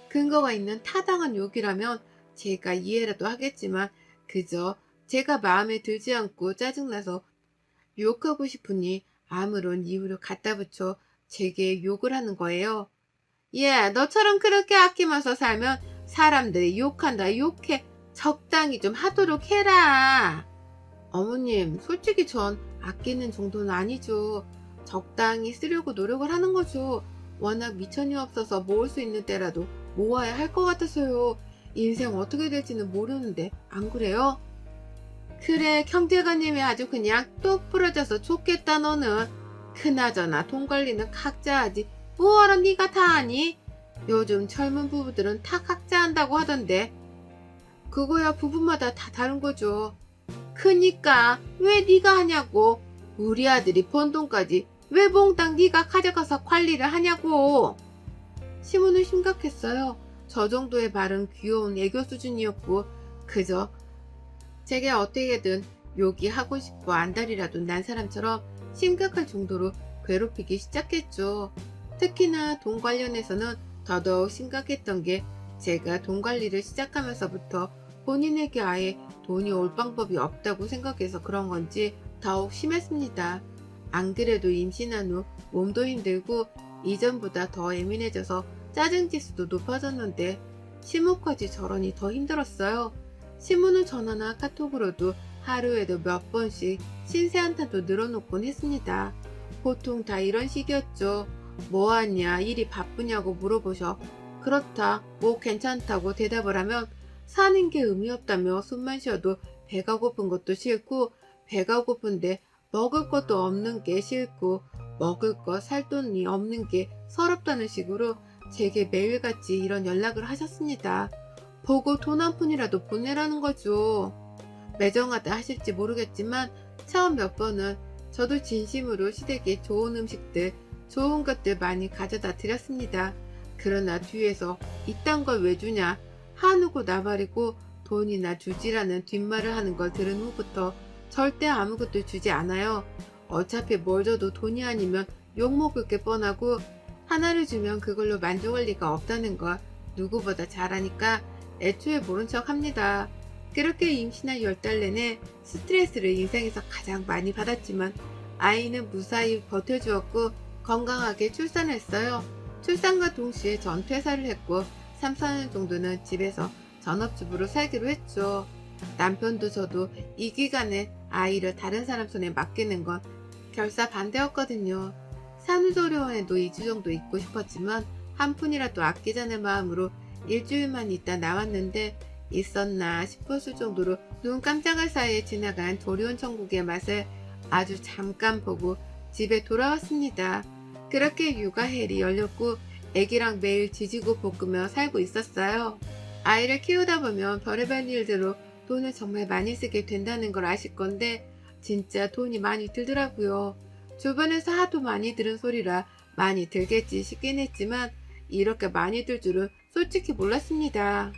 근거가 있는 타당한 욕이라면 제가 이해라도 하겠지만 그저 제가 마음에 들지 않고 짜증나서 욕하고 싶으니 아무런 이유를 갖다 붙여 제게 욕을 하는 거예요. 예, 너처럼 그렇게 아끼면서 살면 사람들이 욕한다 욕해. 적당히 좀 하도록 해라. 어머님, 솔직히 전 아끼는 정도는 아니죠. 적당히 쓰려고 노력을 하는 거죠. 워낙 미천이 없어서 모을 수 있는 때라도 모아야 할 것 같아서요. 인생 어떻게 될지는 모르는데 안 그래요? 그래, 경제관님이 아주 그냥 똑 부러져서 좋겠다 너는. 그나저나 돈 관리는 각자 하지 뭐하러 네가 다 하니? 요즘 젊은 부부들은 다 각자 한다고 하던데. 그거야 부부마다 다 다른 거죠. 그니까 왜 네가 하냐고. 우리 아들이 번 돈까지 왜 몽땅 네가 가져가서 관리를 하냐고. 시모는 심각했어요. 저 정도의 말은 귀여운 애교 수준이었고 그저 제게 어떻게든 욕이 하고 싶고 안달이라도 난 사람처럼 심각할 정도로 괴롭히기 시작했죠. 특히나 돈 관련해서는 더더욱 심각했던 게 제가 돈 관리를 시작하면서부터 본인에게 아예 돈이 올 방법이 없다고 생각해서 그런 건지 더욱 심했습니다. 안 그래도 임신한 후 몸도 힘들고 이전보다 더 예민해져서 짜증지수도 높아졌는데 시모까지 저러니 더 힘들었어요. 시모는 전화나 카톡으로도 하루에도 몇 번씩 신세한탄도 늘어놓곤 했습니다. 보통 다 이런 식이었죠. 뭐하냐, 일이 바쁘냐고 물어보셔. 그렇다, 뭐 괜찮다고 대답을 하면 사는 게 의미 없다며 숨만 쉬어도 배가 고픈 것도 싫고 배가 고픈데 먹을 것도 없는 게 싫고 먹을 것 살 돈이 없는 게 서럽다는 식으로 제게 매일같이 이런 연락을 하셨습니다. 보고 돈 한 푼이라도 보내라는 거죠. 매정하다 하실지 모르겠지만 처음 몇 번은 저도 진심으로 시댁에 좋은 음식들, 좋은 것들 많이 가져다 드렸습니다. 그러나 뒤에서 이딴 걸 왜 주냐, 한우고 나발이고 돈이나 주지라는 뒷말을 하는 걸 들은 후부터 절대 아무것도 주지 않아요. 어차피 뭘 줘도 돈이 아니면 욕먹을 게 뻔하고 하나를 주면 그걸로 만족할 리가 없다는 걸 누구보다 잘 아니까 애초에 모른 척 합니다. 그렇게 임신한 10달 내내 스트레스를 인생에서 가장 많이 받았지만 아이는 무사히 버텨주었고 건강하게 출산했어요. 출산과 동시에 전 퇴사를 했고 3, 4년 정도는 집에서 전업주부로 살기로 했죠. 남편도 저도 이 기간에 아이를 다른 사람 손에 맡기는 건 결사 반대였거든요. 산후조리원에도 2주 정도 있고 싶었지만 한 푼이라도 아끼자는 마음으로 일주일만 있다 나왔는데 있었나 싶었을 정도로 눈 깜짝할 사이에 지나간 조리원 천국의 맛을 아주 잠깐 보고 집에 돌아왔습니다. 그렇게 육아헬이 열렸고 애기랑 매일 지지고 볶으며 살고 있었어요. 아이를 키우다 보면 별의별 일대로 돈을 정말 많이 쓰게 된다는 걸 아실 건데 진짜 돈이 많이 들더라고요. 주변에서 하도 많이 들은 소리라 많이 들겠지 싶긴 했지만 이렇게 많이 들 줄은 솔직히 몰랐습니다.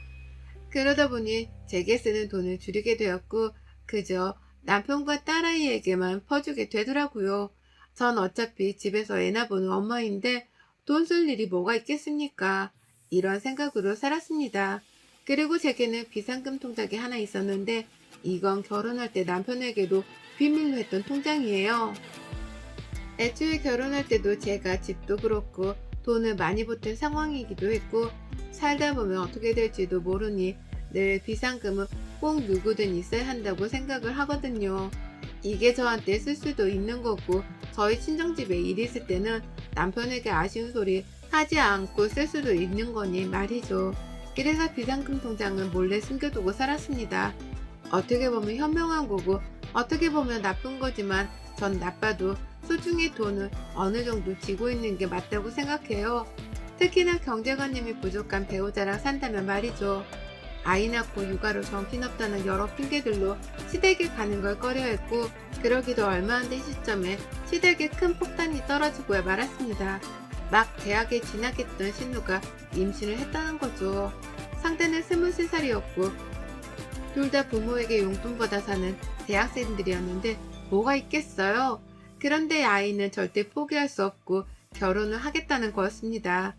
그러다 보니 제게 쓰는 돈을 줄이게 되었고 그저 남편과 딸아이에게만 퍼주게 되더라고요. 전 어차피 집에서 애나 보는 엄마인데 돈 쓸 일이 뭐가 있겠습니까? 이런 생각으로 살았습니다. 그리고 제게는 비상금 통장이 하나 있었는데 이건 결혼할 때 남편에게도 비밀로 했던 통장이에요. 애초에 결혼할 때도 제가 집도 그렇고 돈을 많이 보탠 상황이기도 했고 살다 보면 어떻게 될지도 모르니 늘 비상금은 꼭 누구든 있어야 한다고 생각을 하거든요. 이게 저한테 쓸 수도 있는 거고 저희 친정집에 일이 있을 때는 남편에게 아쉬운 소리 하지 않고 쓸 수도 있는 거니 말이죠. 그래서 비상금 통장은 몰래 숨겨두고 살았습니다. 어떻게 보면 현명한 거고 어떻게 보면 나쁜 거지만 전 나빠도 소중히 돈을 어느 정도 쥐고 있는 게 맞다고 생각해요. 특히나 경제관념이 부족한 배우자랑 산다면 말이죠. 아이 낳고 육아로 정신없다는 여러 핑계들로 시댁에 가는 걸 꺼려했고 그러기도 얼마 안 된 시점에 시댁에 큰 폭탄이 떨어지고야 말았습니다. 막 대학에 진학했던 신우가 임신을 했다는 거죠. 상대는 23살이었고 둘 다 부모에게 용돈 받아 사는 대학생들이었는데 뭐가 있겠어요. 그런데 아이는 절대 포기할 수 없고 결혼을 하겠다는 거였습니다.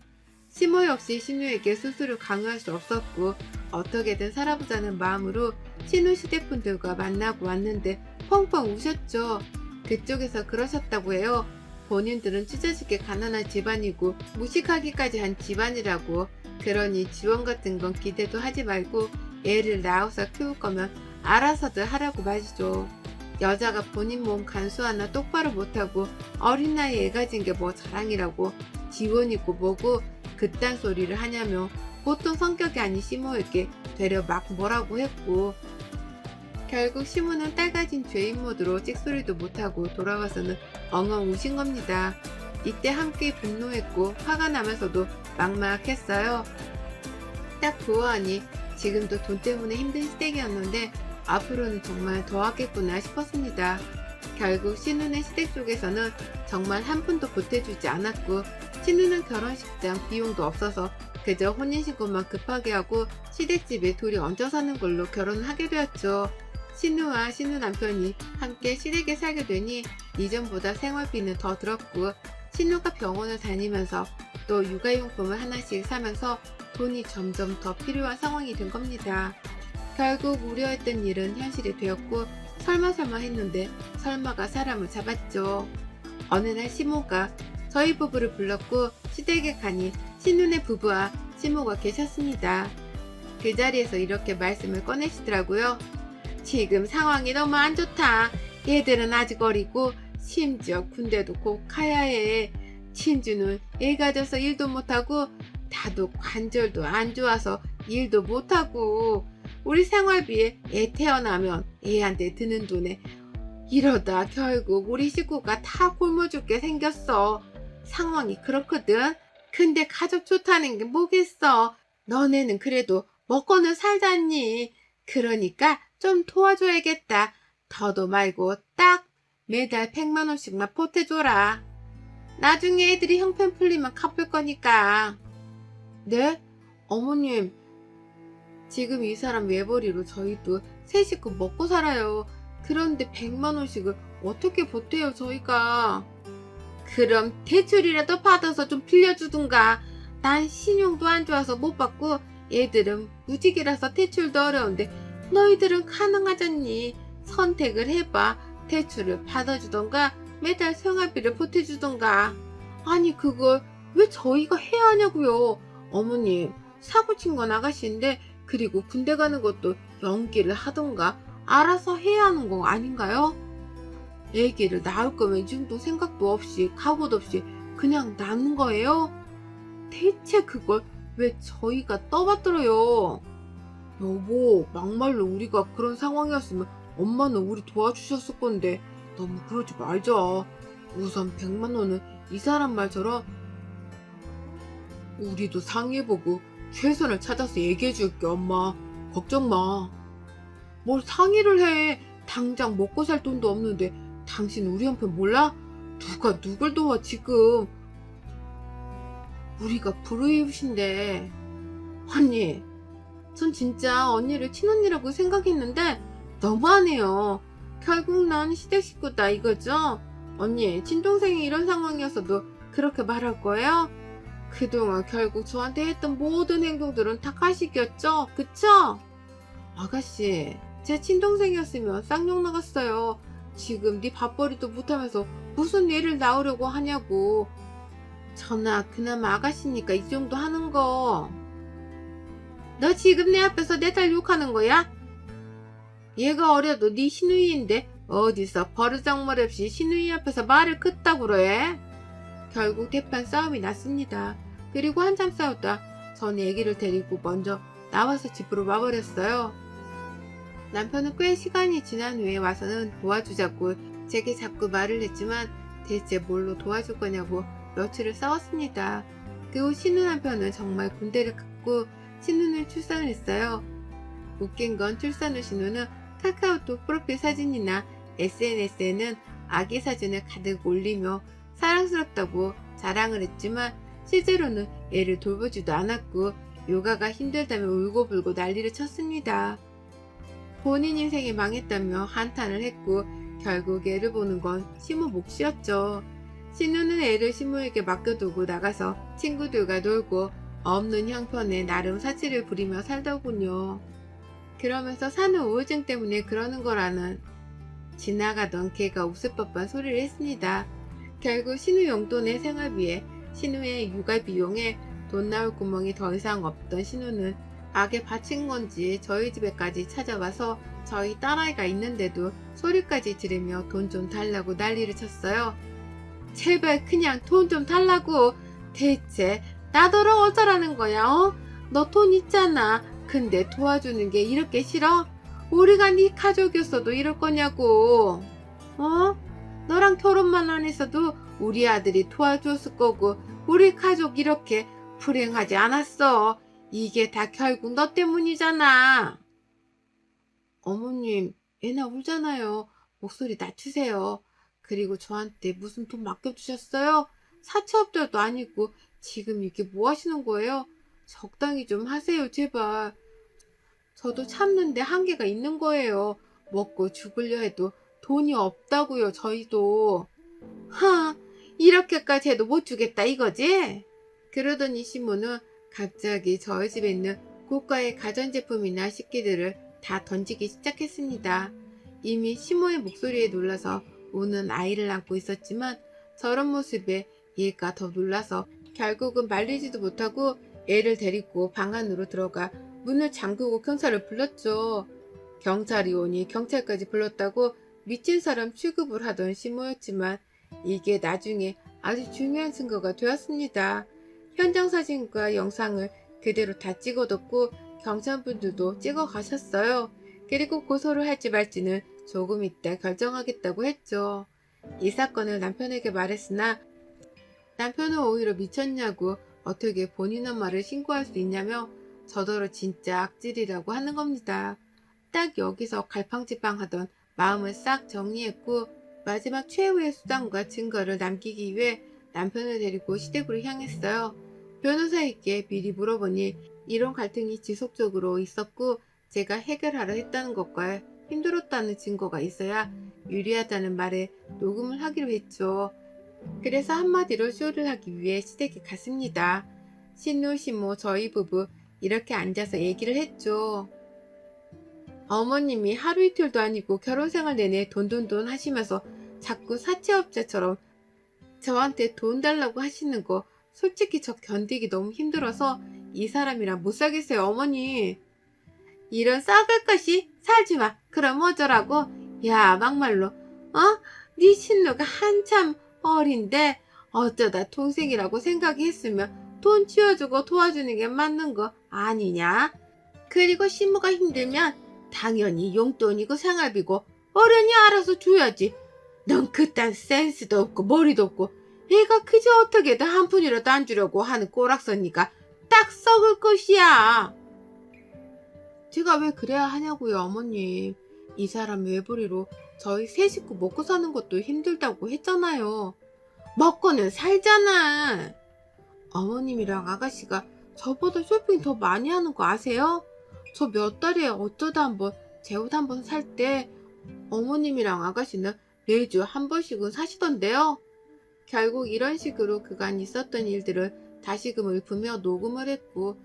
시모 역시 신우에게 수술을 강요할 수 없었고 어떻게든 살아보자는 마음으로 신우 시댁분들과 만나고 왔는데 펑펑 우셨죠. 그쪽에서 그러셨다고 해요. 본인들은 찢어지게 가난한 집안이고 무식하기까지 한 집안이라고. 그러니 지원 같은 건 기대도 하지 말고 애를 낳아서 키울 거면 알아서들 하라고 말이죠. 여자가 본인 몸 간수 하나 똑바로 못하고 어린 나이에 애 가진 게 뭐 자랑이라고 지원이고 뭐고 그딴 소리를 하냐며 보통 성격이 아닌 시모에게 되려 막 뭐라고 했고 결국 시모는 딸 가진 죄인 모드로 찍소리도 못하고 돌아와서는 엉엉 우신 겁니다. 이때 함께 분노했고 화가 나면서도 막막했어요. 딱 보아하니 지금도 돈 때문에 힘든 시댁이었는데 앞으로는 정말 더 하겠구나 싶었습니다. 결국 신우네 시댁 쪽에서는 정말 한 푼도 보태주지 않았고 신우는 결혼식장 비용도 없어서 그저 혼인신고만 급하게 하고 시댁집에 둘이 얹어 사는 걸로 결혼을 하게 되었죠. 신우와 신우 남편이 함께 시댁에 살게 되니 이전보다 생활비는 더 들었고 신우가 병원을 다니면서 또 육아용품을 하나씩 사면서 돈이 점점 더 필요한 상황이 된 겁니다. 결국 우려했던 일은 현실이 되었고 설마 했는데 설마가 사람을 잡았죠. 어느 날 시모가 저희 부부를 불렀고 시댁에 가니 신우네 부부와 시모가 계셨습니다. 그 자리에서 이렇게 말씀을 꺼내시더라고요. 지금 상황이 너무 안 좋다. 얘들은 아직 어리고 심지어 군대도 곧 가야 해. 친주는 애 가져서 일도 못하고 나도 관절도 안 좋아서 일도 못하고 우리 생활비에 애 태어나면 애한테 드는 돈에 이러다 결국 우리 식구가 다 굶어 죽게 생겼어. 상황이 그렇거든. 근데 가족 좋다는 게 뭐겠어. 너네는 그래도 먹고는 살잖니. 그러니까 좀 도와줘야겠다. 더도 말고 딱 매달 100만 원씩만 보태줘라. 나중에 애들이 형편 풀리면 갚을 거니까. 네? 어머님, 지금 이 사람 외벌이로 저희도 세 식구 먹고 살아요. 그런데 100만 원씩을 어떻게 보태요 저희가. 그럼 대출이라도 받아서 좀 빌려주든가. 난 신용도 안 좋아서 못 받고 얘들은 무직이라서 대출도 어려운데 너희들은 가능하잖니. 선택을 해봐. 대출을 받아주던가 매달 생활비를 보태주던가. 아니 그걸 왜 저희가 해야 하냐고요. 어머님, 사고 친 건 아가씨인데 그리고 군대 가는 것도 연기를 하던가 알아서 해야 하는 거 아닌가요? 애기를 낳을 거면 이 정도 생각도 없이 각오도 없이 그냥 나는 거예요? 대체 그걸 왜 저희가 떠받들어요? 여보, 막말로 우리가 그런 상황이었으면 엄마는 우리 도와주셨을 건데 너무 그러지 말자. 우선 100만 원은 이 사람 말처럼 우리도 상의해보고 최선을 찾아서 얘기해줄게. 엄마 걱정 마. 뭘 상의를 해. 당장 먹고 살 돈도 없는데 당신 우리 형편 몰라? 누가 누굴 도와 지금. 우리가 불우이웃인데. 언니, 전 진짜 언니를 친언니라고 생각했는데 너무하네요. 결국 난 시댁 식구다 이거죠? 언니, 친동생이 이런 상황이었어도 그렇게 말할 거예요? 그동안 결국 저한테 했던 모든 행동들은 다 가식이었죠? 그쵸? 아가씨, 제 친동생이었으면 쌍욕 나갔어요. 지금 네 밥벌이도 못하면서 무슨 예를 나오려고 하냐고. 전하, 그나마 아가씨니까 이 정도 하는 거. 너 지금 내 앞에서 내 딸 욕하는 거야? 얘가 어려도 네 시누이인데 어디서 버르장머리 없이 시누이 앞에서 말을 그따구로 해? 결국 대판 싸움이 났습니다. 그리고 한참 싸우다 전 애기를 데리고 먼저 나와서 집으로 와버렸어요. 남편은 꽤 시간이 지난 후에 와서는 도와주자고 제게 자꾸 말을 했지만 대체 뭘로 도와줄 거냐고 며칠을 싸웠습니다. 그 후 신우 남편은 정말 군대를 갔고 신우는 출산을 했어요. 웃긴 건 출산 후 신우는 카카오톡 프로필 사진이나 SNS에는 아기 사진을 가득 올리며 사랑스럽다고 자랑을 했지만 실제로는 애를 돌보지도 않았고 육아가 힘들다며 울고불고 난리를 쳤습니다. 본인 인생이 망했다며 한탄을 했고 결국 애를 보는 건 시모 몫이었죠. 신우는 애를 시모에게 맡겨두고 나가서 친구들과 놀고 없는 형편에 나름 사치를 부리며 살더군요. 그러면서 산후 우울증 때문에 그러는 거라는 지나가던 개가 웃을 법한 소리를 했습니다. 결국 신우 용돈의 생활비에 신우의 육아 비용에 돈 나올 구멍이 더 이상 없던 신우는 악에 바친 건지 저희 집에까지 찾아와서 저희 딸아이가 있는데도 소리까지 지르며 돈 좀 달라고 난리를 쳤어요. 제발 그냥 돈 좀 달라고. 대체 나더러 어쩌라는 거야? 어? 너 돈 있잖아. 근데 도와주는 게 이렇게 싫어? 우리가 네 가족이었어도 이럴 거냐고. 어? 너랑 결혼만 안 했어도 우리 아들이 도와줬을 거고 우리 가족 이렇게 불행하지 않았어. 이게 다 결국 너 때문이잖아. 어머님, 애나 울잖아요. 목소리 낮추세요. 그리고 저한테 무슨 돈 맡겨주셨어요? 사채업자도 아니고 지금 이게 뭐 하시는 거예요? 적당히 좀 하세요, 제발. 저도 참는데 한계가 있는 거예요. 먹고 죽으려 해도 돈이 없다고요, 저희도. 하, 이렇게까지 해도 못 주겠다 이거지? 그러더니 시모는 갑자기 저희 집에 있는 고가의 가전제품이나 식기들을 다 던지기 시작했습니다. 이미 시모의 목소리에 놀라서 우는 아이를 안고 있었지만 저런 모습에 얘가 더 놀라서 결국은 말리지도 못하고 애를 데리고 방 안으로 들어가 문을 잠그고 경찰을 불렀죠. 경찰이 오니 경찰까지 불렀다고 미친 사람 취급을 하던 시모였지만 이게 나중에 아주 중요한 증거가 되었습니다. 현장 사진과 영상을 그대로 다 찍어뒀고 경찰분들도 찍어 가셨어요. 그리고 고소를 할지 말지는 조금 있다 결정하겠다고 했죠. 이 사건을 남편에게 말했으나 남편은 오히려 미쳤냐고 어떻게 본인 엄마를 신고할 수 있냐며 저더러 진짜 악질이라고 하는 겁니다. 딱 여기서 갈팡질팡하던 마음을 싹 정리했고 마지막 최후의 수단과 증거를 남기기 위해 남편을 데리고 시댁으로 향했어요. 변호사에게 미리 물어보니 이런 갈등이 지속적으로 있었고 제가 해결하려 했다는 것과 힘들었다는 증거가 있어야 유리하다는 말에 녹음을 하기로 했죠. 그래서 한마디로 쇼를 하기 위해 시댁에 갔습니다. 신우, 시모, 저희 부부 이렇게 앉아서 얘기를 했죠. 어머님이 하루 이틀도 아니고 결혼생활 내내 돈돈돈 하시면서 자꾸 사채업자처럼 저한테 돈 달라고 하시는 거 솔직히 저 견디기 너무 힘들어서 이 사람이랑 못 살겠어요, 어머니. 이런 썩을 것이 살지마. 그럼 어쩌라고? 야, 막말로. 어? 네 신우가 한참 어린데 어쩌다 동생이라고 생각했으면 돈 치워주고 도와주는 게 맞는 거 아니냐? 그리고 시무가 힘들면 당연히 용돈이고 생활비고 어른이 알아서 줘야지. 넌 그딴 센스도 없고 머리도 없고 애가 그저 어떻게든 한 푼이라도 안 주려고 하는 꼬락서니까 딱 썩을 것이야. 제가 왜 그래야 하냐고요, 어머님. 이 사람 외벌이로 저희 세 식구 먹고 사는 것도 힘들다고 했잖아요. 먹고는 살잖아. 어머님이랑 아가씨가 저보다 쇼핑 더 많이 하는 거 아세요? 저 몇 달에 어쩌다 한번 제 옷 한번 살 때 어머님이랑 아가씨는 매주 한 번씩은 사시던데요. 결국 이런 식으로 그간 있었던 일들을 다시금 읊으며 녹음을 했고,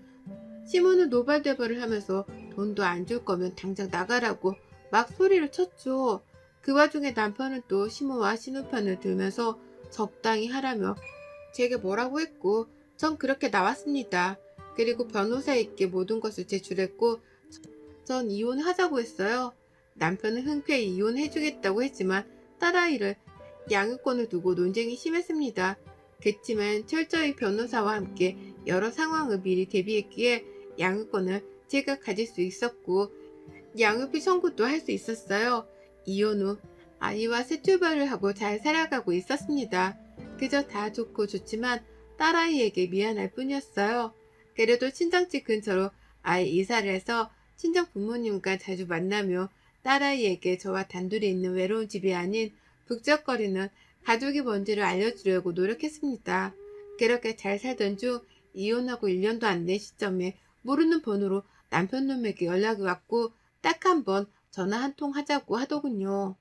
시모는 노발대발을 하면서 돈도 안 줄 거면 당장 나가라고 막 소리를 쳤죠. 그 와중에 남편은 또 시모와 시누 편을 들면서 적당히 하라며 제게 뭐라고 했고, 전 그렇게 나왔습니다. 그리고 변호사에게 모든 것을 제출했고, 전 이혼하자고 했어요. 남편은 흔쾌히 이혼해주겠다고 했지만 딸아이를 양육권을 두고 논쟁이 심했습니다. 그치만 철저히 변호사와 함께 여러 상황을 미리 대비했기에 양육권을 제가 가질 수 있었고 양육비 청구도 할 수 있었어요. 이혼 후 아이와 새 출발을 하고 잘 살아가고 있었습니다. 그저 다 좋고 좋지만 딸아이에게 미안할 뿐이었어요. 그래도 친정집 근처로 아예 이사를 해서 친정 부모님과 자주 만나며 딸아이에게 저와 단둘이 있는 외로운 집이 아닌 북적거리는 가족이 뭔지를 알려주려고 노력했습니다. 그렇게 잘 살던 중 이혼하고 1년도 안 된 시점에 모르는 번호로 남편 놈에게 연락이 왔고 딱 한 번 전화 한 통 하자고 하더군요.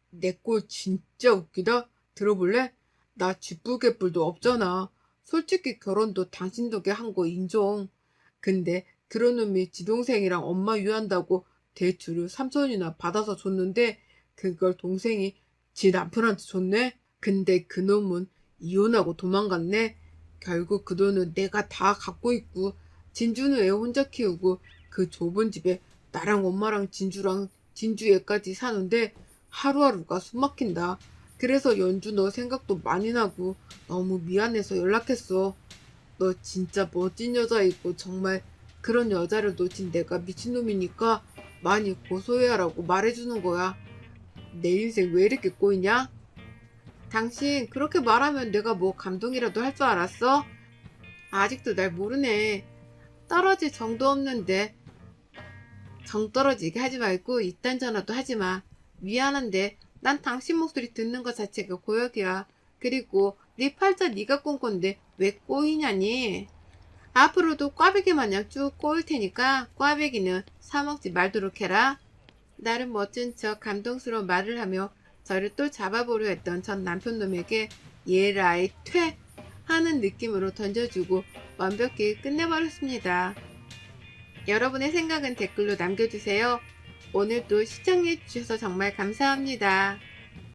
내 꼴 진짜 웃기다. 들어볼래? 나 쥐뿔개뿔도 없잖아. 솔직히 결혼도 당신 덕에 한 거 인정. 근데 그런 놈이 지 동생이랑 엄마 유한다고 대출을 3천이나 받아서 줬는데 그걸 동생이 지 남편한테 줬네? 근데 그 놈은 이혼하고 도망갔네? 결국 그 돈은 내가 다 갖고 있고 진주는 애 혼자 키우고 그 좁은 집에 나랑 엄마랑 진주랑 진주 애까지 사는데 하루하루가 숨막힌다. 그래서 연주 너 생각도 많이 나고 너무 미안해서 연락했어. 너 진짜 멋진 여자이고 정말 그런 여자를 놓친 내가 미친놈이니까 많이 고소해야라고 말해주는 거야. 내 인생 왜 이렇게 꼬이냐? 당신 그렇게 말하면 내가 뭐 감동이라도 할 줄 알았어? 아직도 날 모르네. 떨어질 정도 없는데 정 떨어지게 하지 말고 이딴 전화도 하지 마. 미안한데 난 당신 목소리 듣는 것 자체가 고역이야. 그리고 네 팔자 네가 꼰 건데 왜 꼬이냐니? 앞으로도 꽈배기 마냥 쭉 꼬일 테니까 꽈배기는 사먹지 말도록 해라. 나름 멋진 척 감동스러운 말을 하며 저를 또 잡아보려 했던 전 남편놈에게 예라이 퇴 하는 느낌으로 던져주고 완벽히 끝내버렸습니다. 여러분의 생각은 댓글로 남겨주세요. 오늘도 시청해주셔서 정말 감사합니다.